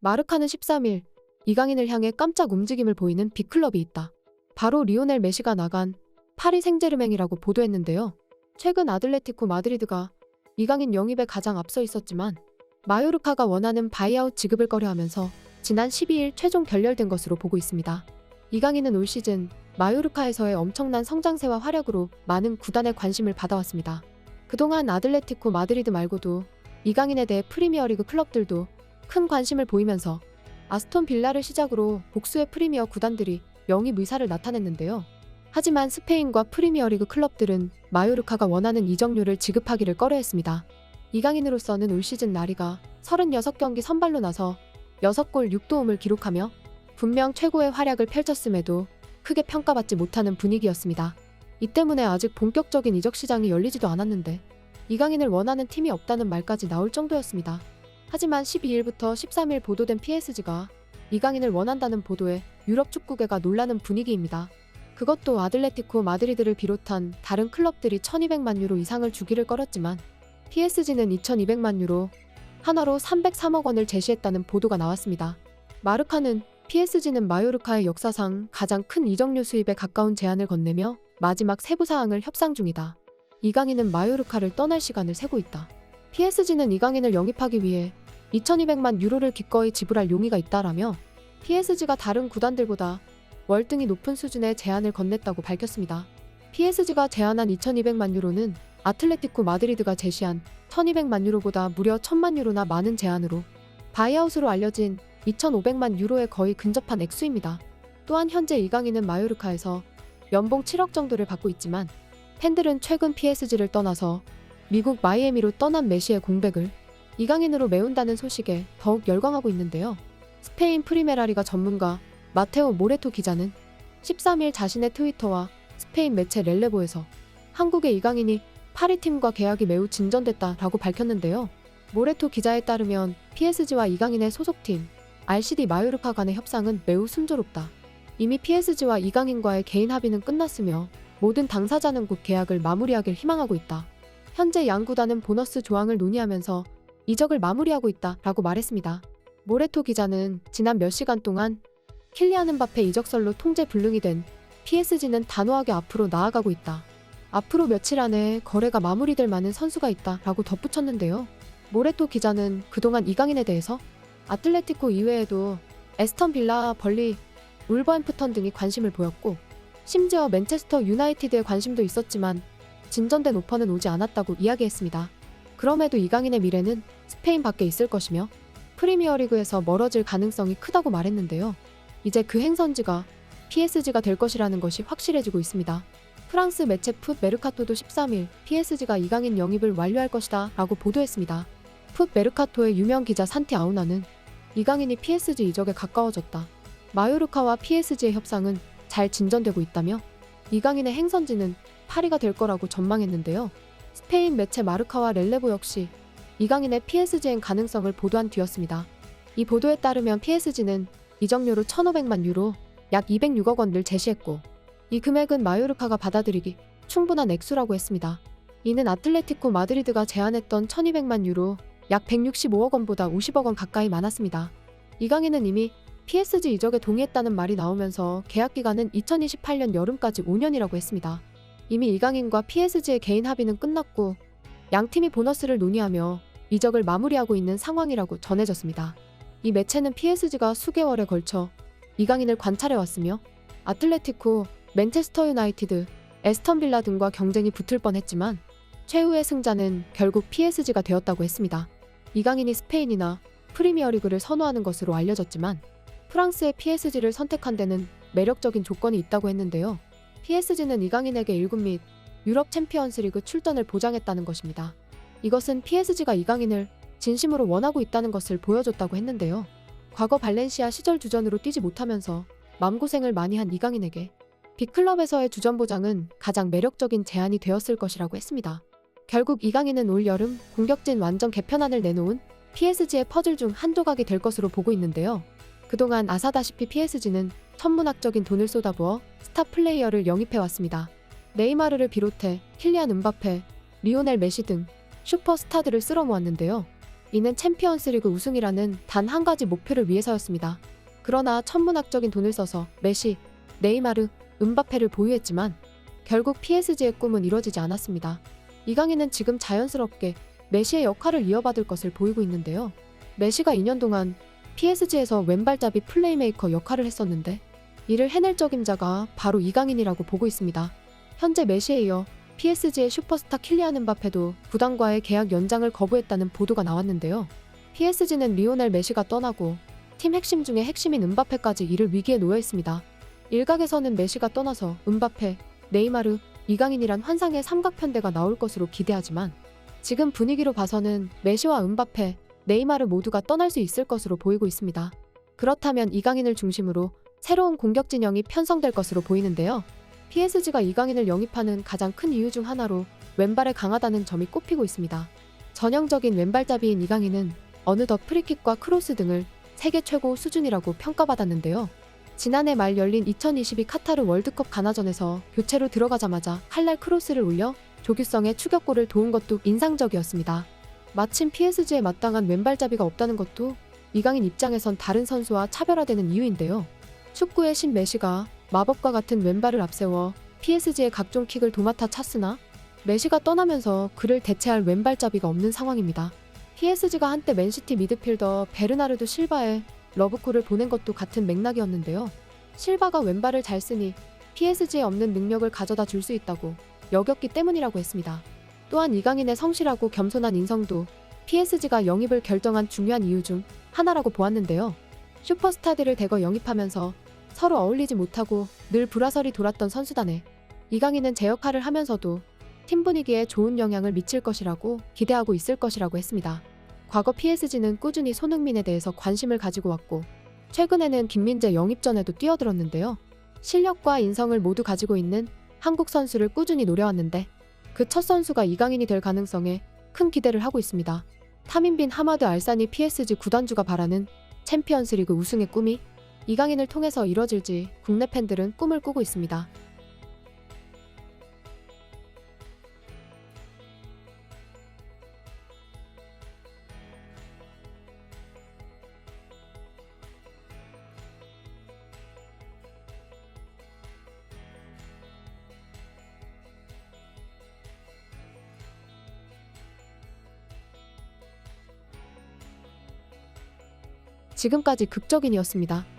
마르카는 13일 이강인을 향해 깜짝 움직임을 보이는 빅클럽이 있다. 바로 리오넬 메시가 나간 파리 생제르맹이라고 보도했는데요. 최근 아틀레티코 마드리드가 이강인 영입에 가장 앞서 있었지만 마요르카가 원하는 바이아웃 지급을 꺼려하면서 지난 12일 최종 결렬된 것으로 보고 있습니다. 이강인은 올 시즌 마요르카에서의 엄청난 성장세와 활약으로 많은 구단의 관심을 받아왔습니다. 그동안 아틀레티코 마드리드 말고도 이강인에 대해 프리미어리그 클럽들도 큰 관심을 보이면서 아스톤 빌라를 시작으로 복수의 프리미어 구단들이 영입 의사를 나타냈는데요. 하지만 스페인과 프리미어리그 클럽들은 마요르카가 원하는 이적료를 지급하기를 꺼려했습니다. 이강인으로서는 올 시즌 라리가 36경기 선발로 나서 6골 6도움을 기록하며 분명 최고의 활약을 펼쳤음에도 크게 평가받지 못하는 분위기였습니다. 이 때문에 아직 본격적인 이적 시장이 열리지도 않았는데 이강인을 원하는 팀이 없다는 말까지 나올 정도였습니다. 하지만 12일부터 13일 보도된 PSG가 이강인을 원한다는 보도에 유럽 축구계가 놀라는 분위기입니다. 그것도 아틀레티코 마드리드를 비롯한 다른 클럽들이 1200만 유로 이상을 주기를 꺼렸지만 PSG는 2200만 유로, 한화로 303억 원을 제시했다는 보도가 나왔습니다. 마르카는 PSG는 마요르카의 역사상 가장 큰 이적료 수입에 가까운 제안을 건네며 마지막 세부 사항을 협상 중이다. 이강인은 마요르카를 떠날 시간을 세고 있다. PSG는 이강인을 영입하기 위해 2200만 유로를 기꺼이 지불할 용의가 있다라며 PSG가 다른 구단들보다 월등히 높은 수준의 제안을 건넸다고 밝혔습니다. PSG가 제안한 2200만 유로는 아틀레티코 마드리드가 제시한 1200만 유로보다 무려 1000만 유로나 많은 제안으로 바이아웃으로 알려진 2500만 유로에 거의 근접한 액수입니다. 또한 현재 이강인은 마요르카에서 연봉 7억 정도를 받고 있지만 팬들은 최근 PSG를 떠나서 미국 마이애미로 떠난 메시의 공백을 이강인으로 메운다는 소식에 더욱 열광하고 있는데요. 스페인 프리메라리가 전문가 마테오 모레토 기자는 13일 자신의 트위터와 스페인 매체 렐레보에서 한국의 이강인이 파리팀과 계약이 매우 진전됐다라고 밝혔는데요. 모레토 기자에 따르면 PSG와 이강인의 소속팀 RCD 마요르카 간의 협상은 매우 순조롭다. 이미 PSG와 이강인과의 개인 합의는 끝났으며 모든 당사자는 곧 계약을 마무리하길 희망하고 있다. 현재 양 구단은 보너스 조항을 논의하면서 이적을 마무리하고 있다라고 말했습니다. 모레토 기자는 지난 몇 시간 동안 킬리안 음바페 이적설로 통제불능이 된 PSG는 단호하게 앞으로 나아가고 있다. 앞으로 며칠 안에 거래가 마무리될 많은 선수가 있다라고 덧붙였는데요. 모레토 기자는 그동안 이강인에 대해서 아틀레티코 이외에도 에스턴 빌라, 벌리, 울버햄프턴 등이 관심을 보였고 심지어 맨체스터 유나이티드의 관심도 있었지만 진전된 오퍼는 오지 않았다고 이야기했습니다. 그럼에도 이강인의 미래는 스페인 밖에 있을 것이며 프리미어리그에서 멀어질 가능성이 크다고 말했는데요. 이제 그 행선지가 PSG가 될 것이라는 것이 확실해지고 있습니다. 프랑스 매체 풋 메르카토도 13일 PSG가 이강인 영입을 완료할 것이다 라고 보도했습니다. 풋 메르카토의 유명 기자 산티 아우나는 이강인이 PSG 이적에 가까워졌다. 마요르카와 PSG의 협상은 잘 진전되고 있다며 이강인의 행선지는 파리가 될 거라고 전망했는데요. 스페인 매체 마르카와 렐레보 역시 이강인의 PSG행 가능성을 보도한 뒤였습니다. 이 보도에 따르면 PSG는 이적료로 1500만 유로, 약 206억 원을 제시했고 이 금액은 마요르카가 받아들이기 충분한 액수라고 했습니다. 이는 아틀레티코 마드리드가 제안했던 1200만 유로, 약 165억 원보다 50억 원 가까이 많았습니다. 이강인은 이미 PSG 이적에 동의했다는 말이 나오면서 계약 기간은 2028년 여름까지 5년이라고 했습니다. 이미 이강인과 PSG의 개인 합의는 끝났고 양팀이 보너스를 논의하며 이적을 마무리하고 있는 상황이라고 전해졌습니다. 이 매체는 PSG가 수개월에 걸쳐 이강인을 관찰해왔으며 아틀레티코, 맨체스터 유나이티드, 에스턴 빌라 등과 경쟁이 붙을 뻔했지만 최후의 승자는 결국 PSG가 되었다고 했습니다. 이강인이 스페인이나 프리미어리그를 선호하는 것으로 알려졌지만 프랑스의 PSG를 선택한 데는 매력적인 조건이 있다고 했는데요. PSG는 이강인에게 1군 및 유럽 챔피언스리그 출전을 보장했다는 것입니다. 이것은 PSG가 이강인을 진심으로 원하고 있다는 것을 보여줬다고 했는데요. 과거 발렌시아 시절 주전으로 뛰지 못하면서 마음고생을 많이 한 이강인에게 빅클럽에서의 주전 보장은 가장 매력적인 제안이 되었을 것이라고 했습니다. 결국 이강인은 올 여름 공격진 완전 개편안을 내놓은 PSG의 퍼즐 중 한 조각이 될 것으로 보고 있는데요. 그동안 아사다시피 PSG는 천문학적인 돈을 쏟아부어 스타 플레이어를 영입해왔습니다. 네이마르를 비롯해 킬리안 음바페, 리오넬 메시 등 슈퍼스타들을 쓸어모았는데요. 이는 챔피언스리그 우승이라는 단 한 가지 목표를 위해서였습니다. 그러나 천문학적인 돈을 써서 메시, 네이마르, 음바페를 보유했지만 결국 PSG의 꿈은 이뤄지지 않았습니다. 이강인은 지금 자연스럽게 메시의 역할을 이어받을 것을 보이고 있는데요. 메시가 2년 동안 PSG에서 왼발잡이 플레이메이커 역할을 했었는데 이를 해낼 적임자가 바로 이강인이라고 보고 있습니다. 현재 메시에 이어 PSG의 슈퍼스타 킬리안 음바페도 구단과의 계약 연장을 거부했다는 보도가 나왔는데요. PSG는 리오넬 메시가 떠나고 팀 핵심 중에 핵심인 음바페까지 이를 위기에 놓여 있습니다. 일각에서는 메시가 떠나서 음바페, 네이마르, 이강인이란 환상의 삼각편대가 나올 것으로 기대하지만 지금 분위기로 봐서는 메시와 음바페, 네이마르 모두가 떠날 수 있을 것으로 보이고 있습니다. 그렇다면 이강인을 중심으로 새로운 공격 진영이 편성될 것으로 보이는데요. PSG가 이강인을 영입하는 가장 큰 이유 중 하나로 왼발에 강하다는 점이 꼽히고 있습니다. 전형적인 왼발잡이인 이강인은 어느덧 프리킥과 크로스 등을 세계 최고 수준이라고 평가받았는데요. 지난해 말 열린 2022 카타르 월드컵 가나전에서 교체로 들어가자마자 칼날 크로스를 올려 조규성의 추격골을 도운 것도 인상적이었습니다. 마침 PSG에 마땅한 왼발잡이가 없다는 것도 이강인 입장에선 다른 선수와 차별화되는 이유인데요. 축구의 신 메시가 마법과 같은 왼발을 앞세워 PSG의 각종 킥을 도맡아 찼으나 메시가 떠나면서 그를 대체할 왼발잡이가 없는 상황입니다. PSG가 한때 맨시티 미드필더 베르나르도 실바에 러브콜을 보낸 것도 같은 맥락이었는데요. 실바가 왼발을 잘 쓰니 PSG에 없는 능력을 가져다 줄 수 있다고 여겼기 때문이라고 했습니다. 또한 이강인의 성실하고 겸손한 인성도 PSG가 영입을 결정한 중요한 이유 중 하나라고 보았는데요. 슈퍼스타들을 대거 영입하면서 서로 어울리지 못하고 늘 불화설이 돌았던 선수단에 이강인은 제 역할을 하면서도 팀 분위기에 좋은 영향을 미칠 것이라고 기대하고 있을 것이라고 했습니다. 과거 PSG는 꾸준히 손흥민에 대해서 관심을 가지고 왔고 최근에는 김민재 영입 전에도 뛰어들었는데요. 실력과 인성을 모두 가지고 있는 한국 선수를 꾸준히 노려왔는데 그 첫 선수가 이강인이 될 가능성에 큰 기대를 하고 있습니다. 타민빈 하마드 알사니 PSG 구단주가 바라는 챔피언스리그 우승의 꿈이 이강인을 통해서 이뤄질지 국내 팬들은 꿈을 꾸고 있습니다. 지금까지 극적인이었습니다.